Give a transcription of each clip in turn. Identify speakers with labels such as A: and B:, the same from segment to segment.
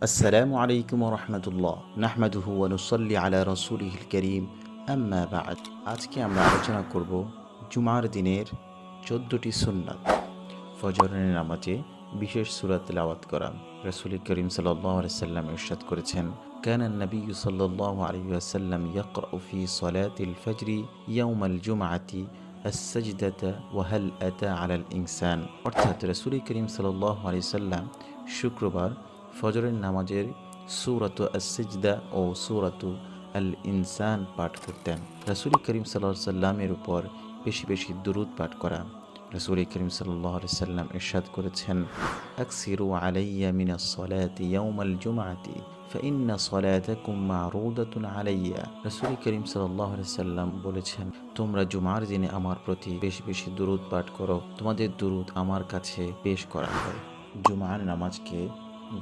A: আসসালামু আলাইকুম রহমতুল্লাহ নাহমাদুহু ওয়া নুসাল্লি আলা রাসূলিহিল কারীম আম্মা বা'দ। আজকে আমরা আলোচনা করব জুমার দিনের 14টি সুন্নাত। ফজরের নামাজে বিশেষ সূরা তিলাওয়াত করা। রাসূল করিম সাল্লাল্লাহু আলাইহি ওয়াসাল্লাম ইরশাদ করেছেন, কানা নবিয়্যু সাল্লাল্লাহু আলাইহি ওয়াসাল্লাম ইয়াকরাউ ফি সলাতিল ফজরি ইয়াউমাল জুমআতি আস-সাজদাতা ওয়া হাল আতা আলাল ইনসান। অর্থাৎ রাসূল করিম সাল্লাল্লাহু আলাইহি ওয়াসাল্লাম শুক্রবার ফজরের নামাজের সূরাতু আস-সিজদা ও সূরাতু আল ইনসান পাঠ করতেন। রাসূল করিম সাল্লাল্লাহু আলাইহি ওয়াসাল্লামের উপর বেশি বেশি দুরূদ পাঠ করা। রাসূল করিম সাল্লাল্লাহু আলাইহি ওয়াসাল্লাম ইরশাদ করেছেন, আকসিরু আলাইয়া মিনাস সলাতি ইয়াউমাল জুমআতি ফাইন্না সলাতাকুম মা'রুদাতুন আলাইয়া। রাসূল করিম সাল্লাল্লাহু আলাইহি ওয়াসাল্লাম বলেছেন, তোমরা জুমার দিনে আমার প্রতি বেশি বেশি দুরূদ পাঠ করো, তোমাদের দুরূদ আমার কাছে পেশ করা হয়। জুমার নামাজকে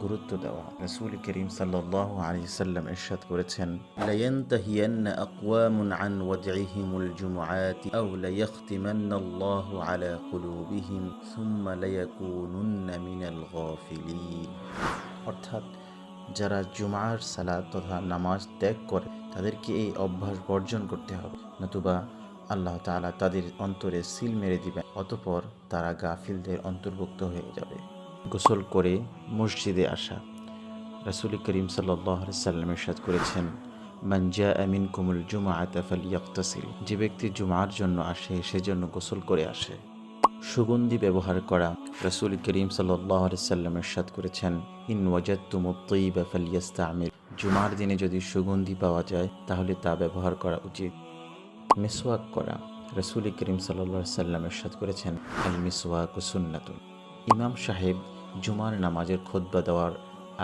A: গুরুত্ব দেওয়া। রাসূল করিম সাল্লাল্লাহু আলাইহি ওয়াসাল্লাম ইরশাদ করেছেন, লায়ানতাহিয়ান্না আকওয়ামুন আন ওয়াদইহিমুল জুমআতি আও লায়াখতিমান্নাল্লাহু আলা কুলুবিহিম সুম্মা লায়াকুনুন্না মিনাল গাফিলিন। অর্থাৎ যারা জুমার সালাত তথা নামাজ ত্যাগ করে তাদেরকে এই অভ্যাস বর্জন করতে হবে, নতুবা আল্লাহ তাআলা তাদের অন্তরে সিল মেরে দিবেন, অতঃপর তারা গাফিলদের অন্তর্ভুক্ত হয়ে যাবে। গোসল করে মসজিদে আসা। রাসূল করিম সাল্লাল্লাহু আলাইহি ওয়াসাল্লাম ইরশাদ করেছেন, মান জাআ মিনকুমুল জুমআতা ফালইয়াগতাসিল। যে ব্যক্তি জুমার জন্য আসে সেজন্য গোসল করে আসে। সুগন্ধি ব্যবহার করা। রাসূল করিম সাল্লাল্লাহু আলাইহি ওয়াসাল্লাম ইরশাদ করেছেন, ইন ওয়াজাদতুমুত তাইয়্যিবা ফালইয়াস্তা'মিল। জুমার দিনে যদি সুগন্ধি পাওয়া যায় তাহলে তা ব্যবহার করা উচিত। মিসওয়াক করা। রাসূল করিম সাল্লাল্লাহু আলাইহি ওয়াসাল্লাম ইরশাদ করেছেন, আল মিসওয়াকু সুন্নাতুন। ইমাম সাহেব জুমার নামাজের খুতবা দেওয়ার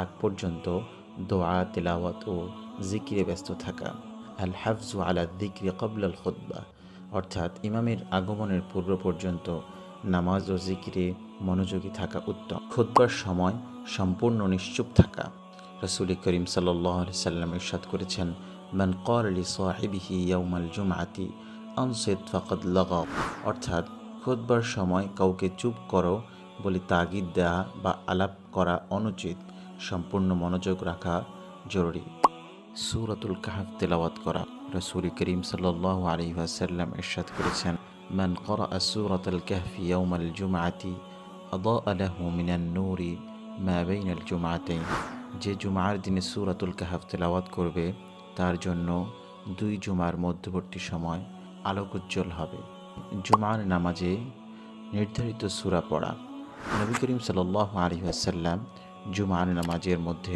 A: আগ পর্যন্ত দোয়া, তিলাওয়াত ও জিকিরে ব্যস্ত থাকা। আল হাফজু আলা যিকরি ক্বাবলা আল খুতবা। অর্থাৎ ইমামের আগমনের পূর্ব পর্যন্ত নামাজ ও জিকিরে মনোযোগী থাকা উত্তম। খুতবার সময় সম্পূর্ণ নিশ্চুপ থাকা। রাসূল করিম সাল্লাল্লাহু আলাইহি ওয়াসাল্লাম ইরশাদ করেছেন, মান ক্বালা লিসাহিবিহি ইয়াউমাল জুমআতি আনসিত ফাকাদ লাগাও। অর্থাৎ খুতবার সময় কাউকে চুপ করো বলে তাগিদ দেয়া বা আলাপ করা অনুচিত, সম্পূর্ণ মনোযোগ রাখা জরুরি। সূরাতুল কাহফ তেলাওয়াত করা। রাসূল করিম সাল্লাল্লাহু আলাইহি ওয়াসাল্লাম ইরশাদ করেছেন, মান ক্বারাআ সূরাতাল কাহফি ইয়াউমাল জুমআতি আদাআ লাহু মিনান নূরি মা বাইনাল জুমআতাইন। যে জুমার দিনে সূরাতুল কাহফ তেলাওয়াত করবে তার জন্য দুই জুমার মধ্যবর্তী সময় আলোক উজ্জ্বল হবে। জুমার নামাজে নির্ধারিত সূরা পড়া। নবী করিম সাল্লাল্লাহু আলাইহি ওয়াসাল্লাম জুমার নামাজের মধ্যে